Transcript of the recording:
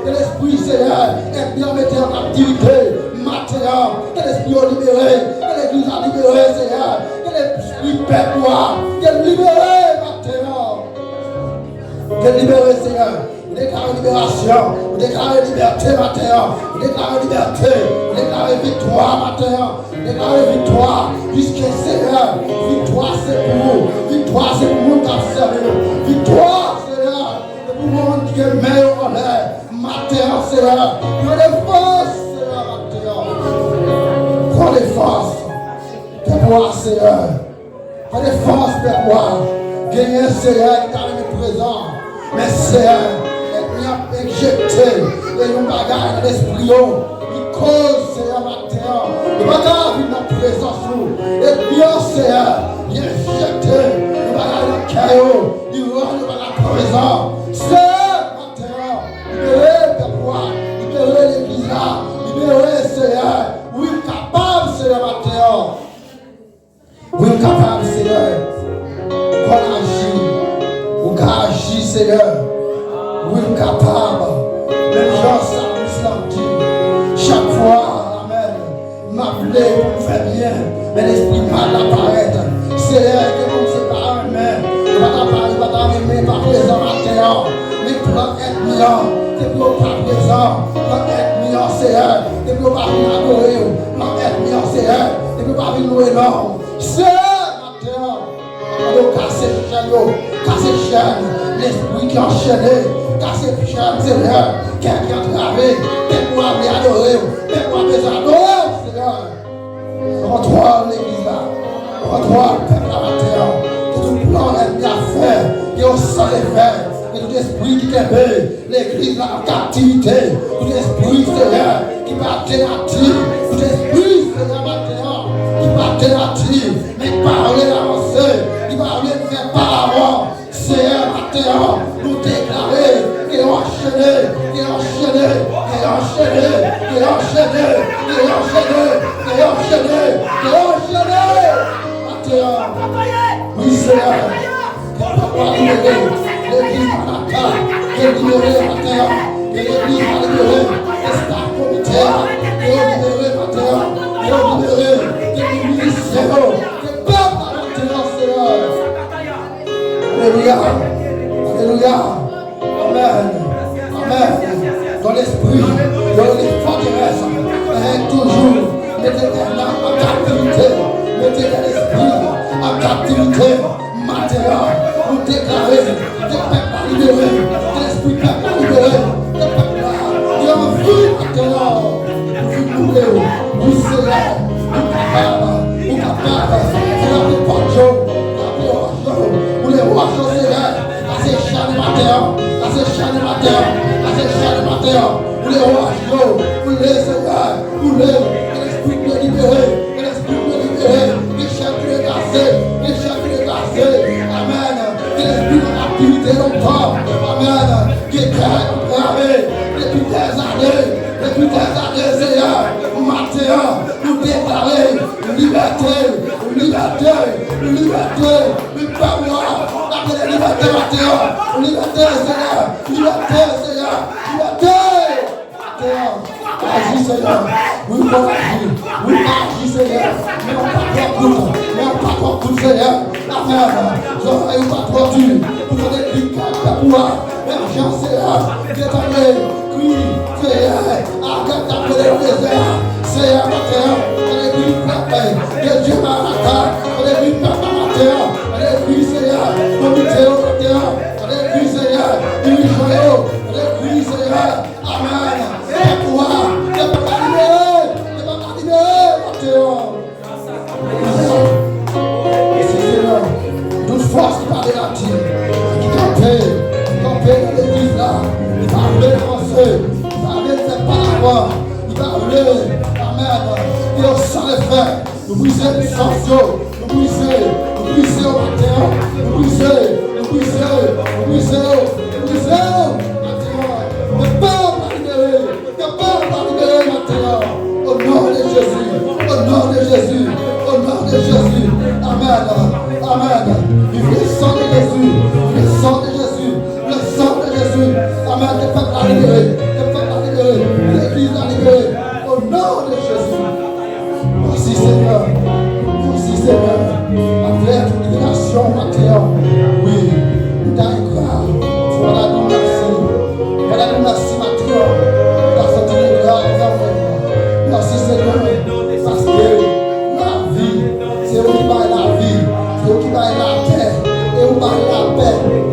Que l'esprit Seigneur, est bien mettre en activité. Matin, que l'esprit est libéré, que l'église a libéré, Seigneur, que l'esprit pèpois, que libéré, matin. Que libéré, Seigneur. Vous déclarez libération, vous déclarez liberté, matin. Vous déclarez liberté, vous déclarez victoire, matin. Vous déclarez victoire, puisque Seigneur, victoire c'est pour vous. Victoire c'est pour vous qui avez servi. Victoire, Seigneur, c'est pour vous qui est meilleur en l'air. Matin, Seigneur, prenez force, Seigneur, matin. Prenez force, pèpois, Seigneur. Prenez force, pèpois. Gagnez, Seigneur, qui est présent. Mais Seigneur, injecté et nous bagarre dans l'esprit, il cause, Seigneur, matin, nous bagarre dans notre présence, et bien, Seigneur, il injecté, nous bagarre dans le caillou, il rend nous bagarre présent. Seigneur, matin, libérez ta voix, libérez l'église là, libérez, Seigneur, oui, capable, Seigneur, matin, oui, capable, Seigneur, qu'on agit, ou qu'on agit, Seigneur. Oui, capable. Même Jean Saint dit, chaque fois, Amen, m'appeler pour me faire bien, mais l'esprit mal apparaît. C'est elle que nous séparons, mais il va t'amener par présent matin, mais pour être million, c'est pour pas présent, pour être million, c'est elle, c'est pour pas venir adorer, pour être million, c'est elle, c'est pour pas venir louer l'homme. C'est matin, on doit casser le chaîne, l'esprit qui est enchaîné. Casser le chaîne, Seigneur, quelqu'un travé, quelqu'un va adorer, quelqu'un va adorer, Seigneur. Rends-toi l'église là, rends-toi le peuple à la terre, que tout le plan est bien fait, et au sang est fait, et tout esprit qui est l'église là en captivité, tout esprit, Seigneur, qui va alternative, tout esprit, Seigneur, maintenant, qui va alternative, mais parler avancer, qui va rien faire par avant, Seigneur, maintenant, nous déclarer. Qui est enchaîné, qui est enchaîné, qui est enchaîné, qui est enchaîné, qui est enchaîné, qui est enchaîné, qui est enchaîné. Matin, oui Seigneur, que papa libéré, l'église Manaka, qui est libéré matin, que l'église a libéré, que c'est un comité, qui est libéré matin, qui est libéré, que l'église Seigneur, que papa matin Seigneur. Alléluia, alléluia. Amen. Amen. Dans l'esprit, dans les forteresses, toujours, mettez en captivité, mettez l'esprit en captivité, matériel, pour déclarer, que le peuple a libéré, que l'esprit peuple a libéré, que le peuple a envie matériel, vous voulez, vous serez, vous capable, vous les pochons, vous les rochons, c'est chaque matin. C'est chaque matin, vous les rois, vous les Seigneur, vous l'esprit de libérer, l'esprit de libérer, les chefs de casser, les chefs de casser, amen, l'esprit de l'activité longtemps, amen, qui est gravé depuis des années, Seigneur, matin, nous déclarer liberté, le peuple, la liberté, matin, liberté, Seigneur, liberté. Agis, Seigneur. Oui, agis, Seigneur. Mais on pas trop cool, Seigneur. Amen. Je ne pas trop dur. Pour faire des clics, pour pouvoir. L'argent, Seigneur. Détailler. Oui, Seigneur. Arrête d'appeler le désert. Seigneur, matin. Allez, peuple. Que Dieu m'a raté. Allez, peuple, matin. Allez, Seigneur. Comité au matin. Allez, Seigneur. Dirige-le. Allez, Seigneur. Amen. C'est toi. Force qui va relative, qui camper dans l'église là, il va avancer, il va faire par rapport, il va rouler, amen, et au sang les frères, nous briser les sanctions, nous briser au matin, nous briser, le peuple va libérer maintenant, au nom de Jésus, amen. Le sang de Jésus, amen, le peuple a libéré, matin et on va la paix.